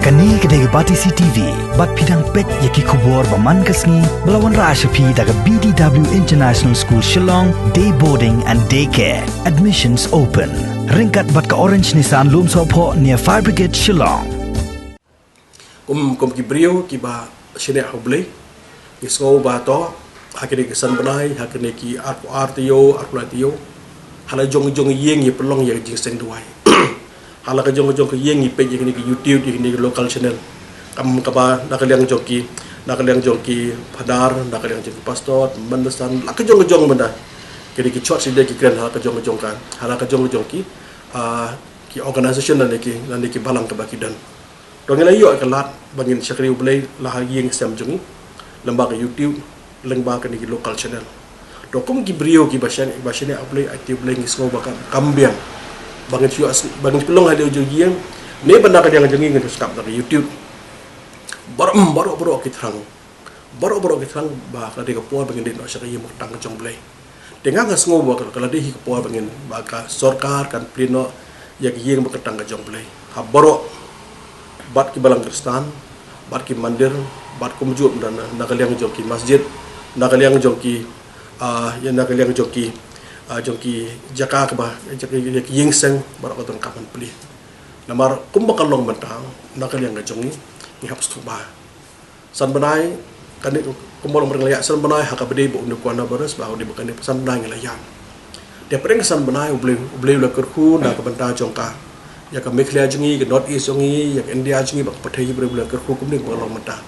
Kani kedai Batisi TV, bat pidang pet yaki kubur baman kasni melawan Rashapi daga BDW International School Shillong, day boarding and daycare. Admissions open. Ringkat bat ka Orange Nissan Lum Sopo near Fire Brigade Shillong. Kum kibrio kiba shine hoblay. Isgo ba to hakene ki sanbanai hakene ki RTO hala jong yeng ye pelong ye jing seng duai. Hala ka jong ke yeng ye pe ye ki YouTube ye ki local channel. Kam kaba nakaliang joki padar nakaliang joki pastor mandasan la ka jong benda. Kini ki church ide ki kren hala ka jong kan. Hala ka jong ki organisation dan ki balang ka bakidan. Dong ngelai yo akalat bangin syakri ublay lah yeng sem jongi lembaga YouTube lembaga ni local channel. Dokum ki brio ki basyan ublay aktif ublay ngisgo baka kambiang bangin syo bangin pelong hade jogi yang ne benda ka jangan jongi ngi skap dari YouTube. Baru ki terang ba ka de ka po bangin din syakri mo tang jong ublay. Dengang ngasgo ba ka de hi ka po bangin baka sarkar kan pleno yak yeng baka tang jong ublay. Ha baro bat ki balang kristan, bat ki mandir, bat ko mujud dan nakaliang joki masjid, nakaliang joki joki jaka ka ba joki yingseng barak ko kapan peli. Namar kum bakalong mentang nakaliang jongi ni hapus tu ba. San banai kan kum bolong berlayak san banai hakabede bo undu kuana baras ba di bukan san banai ngelayan. Dia pering san banai ublei la kerku na ka benta jongka. Ya ka Meghalaya jongi ke North East jongi ya ke India jongi bak pathai berbela ke hukum ni bolong mata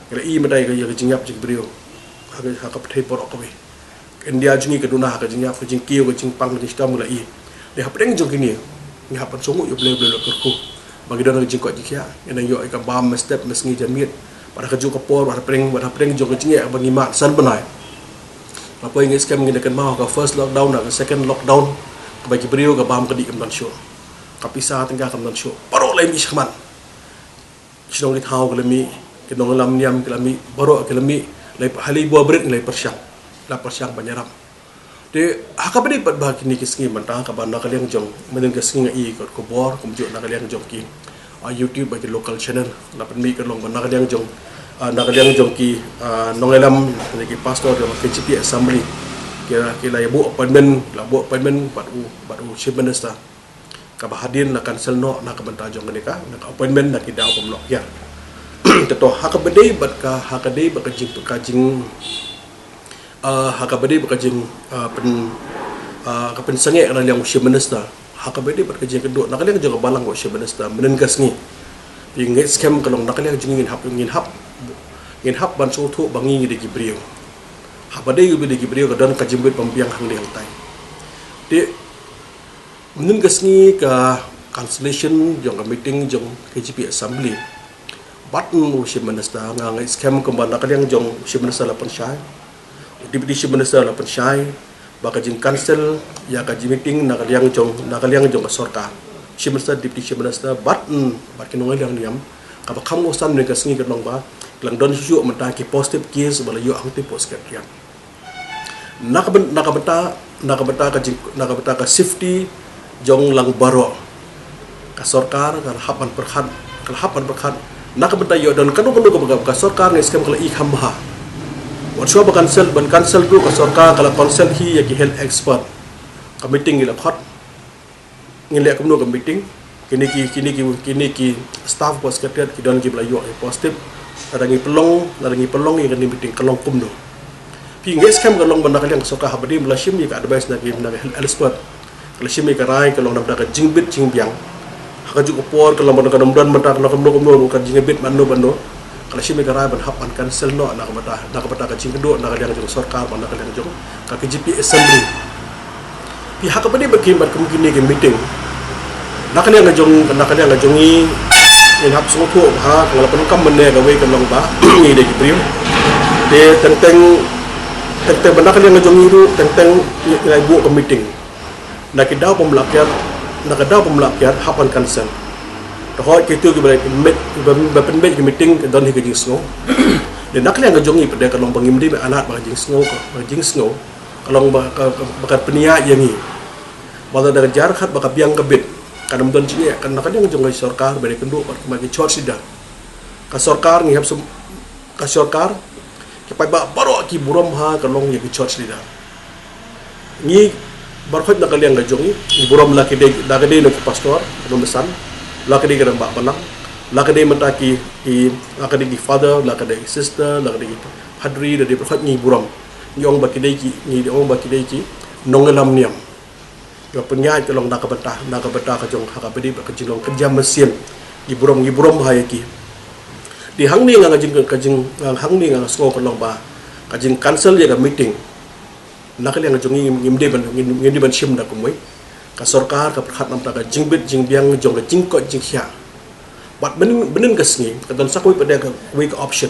kira I mata ya ke jingyap jing brio ha ka pathai porok ko India jongi ke duna ha ka jingyap ke jingkiu ke jingpang ke stam la I de ha preng jong kini ni ha pan songu yo bela ke hukum bagi dana jingkot jikia ina yo ka bam step mesngi jamit pada ka jo ka por pada preng jong ke jingyap bagi mat san benai apa yang scam ngidakan mau ka first lockdown ka second lockdown bagi brio ka bam ke di kemdan show kapisa tengah kamdan show baru lagi misman sidong di thau kelami kedong lam niam kelami baru kelami lai hali buah berit lai persyang banyaram de hakabedi pat bah kini kisngi mantang ka banda kaliang jong menen kisngi ngai ko bor ko mjo na kaliang jong ki YouTube bagi local channel na pen mi ka long banda kaliang jong ki nongelam ki pastor de KGP assembly kira ya bu appointment batu chief minister kabahadin na cancel no na kabanta jong ni ka na appointment na kidaw pamlok ya teto hakabede bat ka hakade ba kajing hakabede ba kajing pen sange na liang chief minister hakabede bat kajing kedo na kaliang jong balang ko chief minister menengas ni ping scam kalong na kaliang jing ngin hap ban so thu bangi de gibriyo habade yu de gibriyo ka dan kajimbet pampiang hang liang tai de Mungkin kesini ke cancellation jong meeting jong KGP assembly. Batun chief minister ngang scam kembali kaliang jong chief minister lapan syai. Deputy chief minister lapan syai. Baka jing cancel ya kaji meeting nak kaliang jong sarkar. Chief minister deputy chief minister bat kinong yang diam. Kapa kamu san mereka kesini kenong ba. Kelang don syuk mentah ki positive case bala yu ang tipo sekian. Nakabeta ka safety jong lang baro ka sarkar ka hapan perkhan nak benta yo don kanu ka sarkar ni skam kala ikham ha wat sho ban cancel group ka sarkar kala council hi ya ki health expert ka meeting ila khot ngile ka ka meeting kini ki staff ko secretary ki don ki bla yo positive adangi pelong ya kan meeting kalong kumdo pi nges kam kalong banda kaliang sarkar habadi mula shim ya ka advice na health expert kalau simi karai kalau nak dapat jingbit jingbiang, haka juga por kalau mana kadang dan mentah kalau kamu bukan jingbit mano kalau simi karai berhapan cancel no nak bata jing kedua nak kalian juga sarkar nak kalian juga KGP assembly. Pihak apa ni berkibat kemungkinan ke meeting, nak kalian ngajongi yang hap semua tu kalau penukam mana gawe kalau ba ini dia kirim, dia tentang benda kalian ngajongi itu tentang nilai buat ke meeting. Nak daw pemelakyat hapan cancel. Tahu kita juga berpenbet ke meeting dan hingga jing snow. Dan nak lihat ngajongi pada kalau pengimdi alat bagi jing snow kalau bakal peniak yang ni. Bala dari jarak hat bakal biang kebit. Kadang dan sini kan nak yang jong sarkar beri kenduk bagi church sidang. ka sarkar ngi hab ka sarkar ke pai ba baro ki buram ha ka long ye ki church lida ngi bar khot na kaliang ga jongi ni buram la ke de da ga de no ki pastor no besan la ke de ga ba balang la ke de mata ki la ke de ki father la ke de sister la ke de padri de khot ngi buram ni ong ba ki de ki ni ong ba ki de ki nong lam niam ga penyai ke long da ka bata ka jong ha ka bedi ba ka jing long kerja mesin gi buram ha ki di hang ni nga jing hang ni nga sko ka long ba ka jing cancel ye ga meeting nak le nga jong ngim de ban shim da ko moy ka sarkar ka khat nam ta ka jing bit jing biang jong ka jing ko jing khia bat benin ka sngi ka dan sakoi pada ka week option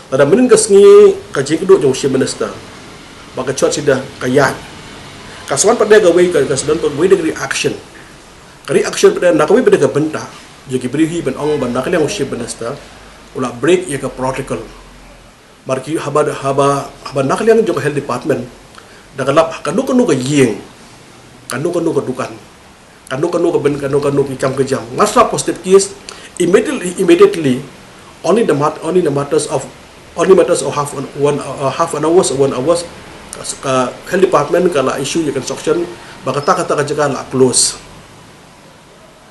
ada benin ka sngi ka jing do jong shim minister ba ka chot sida ka ya ka swan pada ka week ka sedon to we degree action pada nak we pada ka benta jogi brihi ban ong ban nak le ngim shim minister ula break ye ka protocol marki haba nak le ngim health department dakalap kanu ka yeng kanu ka dukan kanu ka ben kanu ki jam ke jam ngasa positive case immediately only matters of half an hours ka health department kala issue ye construction bakata kata jaga la close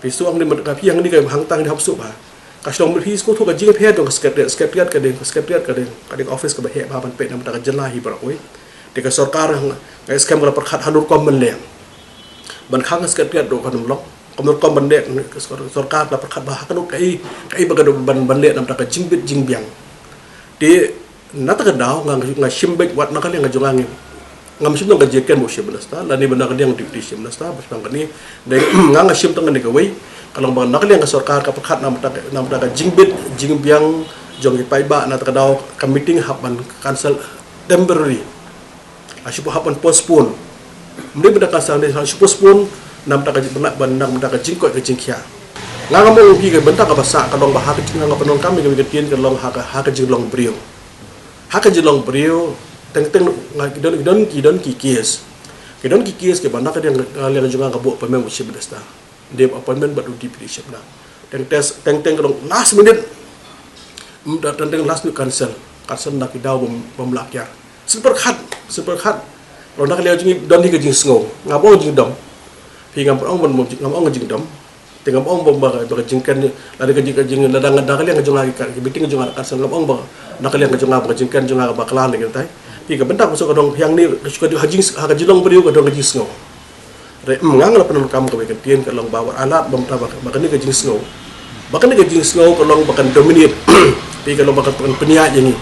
pisu ang ni makapi yang ni ka hangtang di hapsu ba kaslong berhi sko thu ka jing phe dong secretariat ka den office ka ba he ba ban pe nam ta ka jala hi bar oi Dika sarkar nga scam kala perkhat hanur kom menle ban khang secretariat do kanum lok komur kom bande sarkar la perkhat ba kanu kai bagado ban le nam ta ka jingbit jingbiang de nata ka daw nga shimbek wat nakali nga jongangi ngam sim nga jeken mo shibnasta la ni bana ka diang duty shibnasta basang kani de nga shim tang ni ka wei kalong ba nakali nga sarkar ka perkhat nam ta ka jingbit jingbiang jongi pai ba nata ka daw ka meeting haban cancel temporary asipo hapan postpone mri benda ka sang de postpone nam ta ka ban ta ka jingko ka jingkhia nga mo pi ka benta ka basa ka long ba ha ka jinga nga panon kami ka tien ka long ha ka jinglong brio teng nga kidon ki kies ke banda ka yang le junga ka bo pemem usi bedasta de appointment badu deputy chef na teng ka long last minute teng last minute cancel na ki daw bom lakyar super khat lo nak leo jing don hi ka jing sngo ngapong jing dom phi ngam ong bon ngam ong jing dom te ngam ong bom ba ka jing kan la ka jing la dang ka le jong lagi ka biting jong ka san ngam ong ba nak le jong ka jing kan jong ba klan ni tai phi ka bentak masuk ka dong yang ni ka jing ha ka jilong beriu ka dong ka jing sngo re ngang la penon kam ka ka tien ka long bawa alat bom ta ba ka ni ka jing sngo ka long ba kan dominate phi ka long ba ka penia ni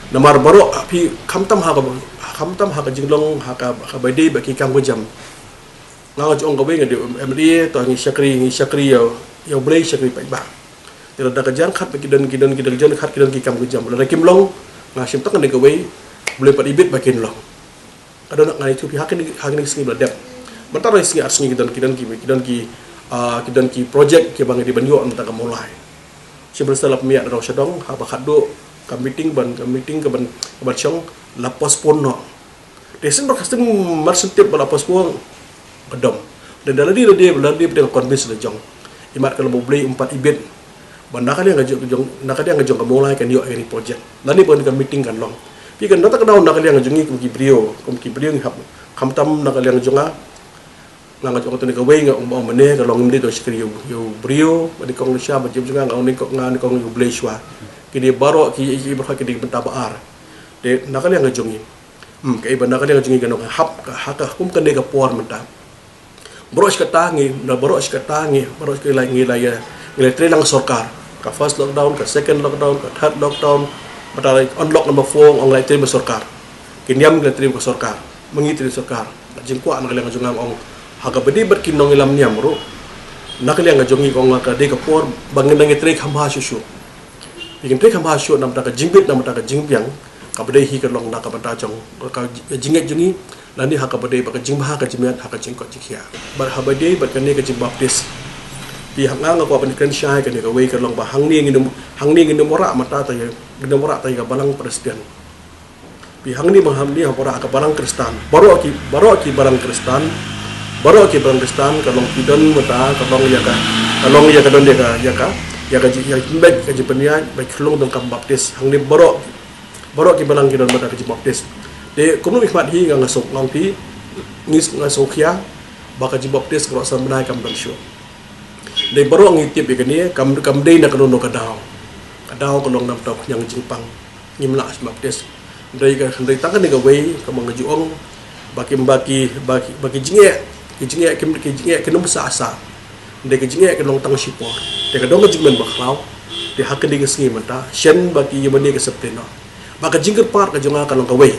namar baro api khamtam ha ka jinglong ha ka bade ba ki kam ko jam ngaw jong ka we ngade md to ngi shakri yo blay shakri pai ba tira da ka jan khat ba ki don jan khat ki don ki kam ko jam la kim long nga sim tak ne ka we boleh pat ibit ba kin long kadon ngai tu pi hakini singi ba dep mata rai singi asngi ki project ki bang di banyo an ta ka mulai sibel salap miat ro shadong ha ba khado ka meeting ban chong la postpone no desen ba custom marsen tip ba la postpone kadom dan daladi pada convince le jong imat kalau mau beli 4 ibet ban nakali nga jong ka mulai kan yo any project lani ban ka meeting kan long pi kan nata ka daw nakali nga jongi ki brio ni hab kamtam nakali nga jonga nga jong to ni ka we nga mene ka long ndi to skri yo brio ba di kong sha ba jim jonga nga ni kong yo blay shwa kini baro ki berhak kini benta baar de nakali nga jongi kai ban nakali nga jongi kan hap ka kum kan de ka por menta baro ska tangi ngi tre lang sarkar ka first lockdown ka second lockdown ka third lockdown mata unlock number 4 ong lai tre sarkar kinyam ngi tre ka sarkar mengitri sarkar jingkwa nakali nga jonga ong haga bedi ber kinong ilam niam ro nakali nga jongi ong ka de ka por bangin ngi tre khamba susu bikin trek hamba shot nam ta ka jingbit nam ta ka jingpiang ka bade hi ka long na ka bata chong ka jinget jungi lani ha ka bade ba ka jingba ka jimiat ha ka jing ko jikhia bar ha bade ba ka ne ka jing baptis pi hanga nga ko ban kan shai ka ne ka we ka long ba hangni ngi mora mata ta ka balang presiden pi hangni ha pora ka balang kristan baro ki balang kristan ka long pidon mata ka long ya ka don de ka ya kaji penian baik kelong dong kam baptis hang ni borok ki balang ki don mata kaji baptis de kumu hikmat hi nga ngasok long pi ngis ngasok ya ba kaji baptis ko san menai kam don syo de borok ngi tip ikani kam dei na kanon kadao ko long nam tok nyang jingpang ngimla baptis dei tangan ni ka wei ka mang juong baki jinge kenum sa asa de ke jinge ke long tang sipor de ka dong ka jingmen baklau de hak de ke sngi mata shen baki yemani ke septeno baka jingker par ka jonga ka long ka wei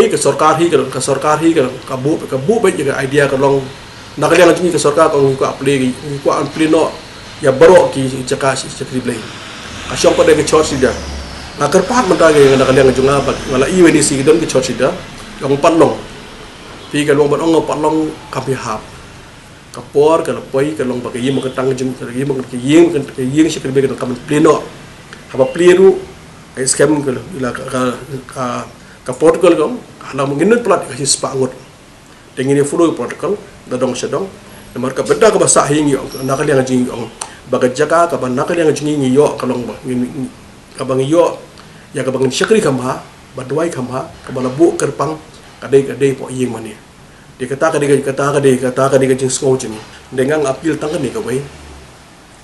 ke sarkar hi ka bu ba je idea ka long nakaliang jingi ke sarkar ka ngi ko apply no ya baro ki jaka secretary blay ka syong pa de ke church sida nakar pat mata ge nakaliang jonga ba ngala iwe ni si don ke church sida long panlong pi ka long ban ong panlong ka pi hap kapor ka lapoi ka long bagai yim ka tang jing ka yim si ka be ka kam pleno haba plenu ai scam ka ila ka protocol kom ana menginut plat ka hispa ngot dengini follow protocol da dong sedong namar ka beda ka basa hingi nakal yang jing ong baga jaka ka ban nakal yang jing ngi yo ka long ba ka bang yo ya ka bang syakri kamha badwai kamha ka bala bu kerpang kadai po ying mani di kata ka jing skau jing dengan appeal tang ni ka wei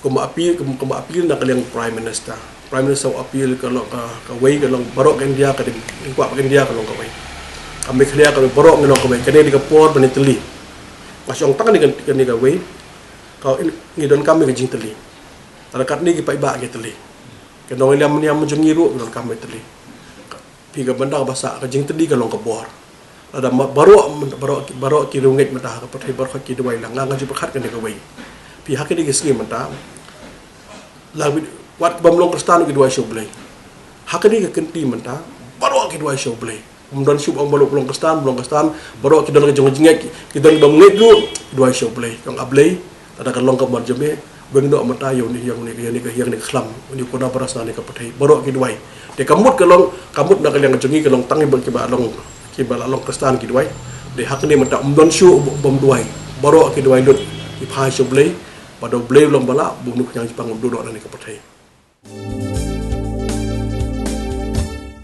kuma appeal nak yang prime minister appeal kalau ka wei ka long barok kan dia ka ding kwa kan dia ka long ka wei kami kaya ka barok ngilong ka wei kene di ka por bani teli masyong tang ni ka wei ka ni don kami ka jing teli tarakat ni ki pai ba ka teli ka nong liam ni am jung ngiru don kami teli pi ka banda basa ka jing teli ka long ka bor ada barok ki runget mata ka pathai bar ki duai la nga ji pakhat kan ka wei pi hak ni ki sgi mata la wat bamlong kristan ki duai show blai hak ni ka kenti mata barok ki duai show blai don shub ang balong kristan barok ki don ka jong jingek ki don bam nget du duai show blai kang ablai tada kan long ka mar jeme beng do mata yo ni yang ni khlam ni ko na barasna ni ka pathai barok ki duai de kamut na ka yang jongi ka long tangi bang ki ba long kristan ki duai de hak ni mata don shu bom duai barok ki duai lut ki phai show blai pada blai long bala bu nu yang jipang do do ni ka pathai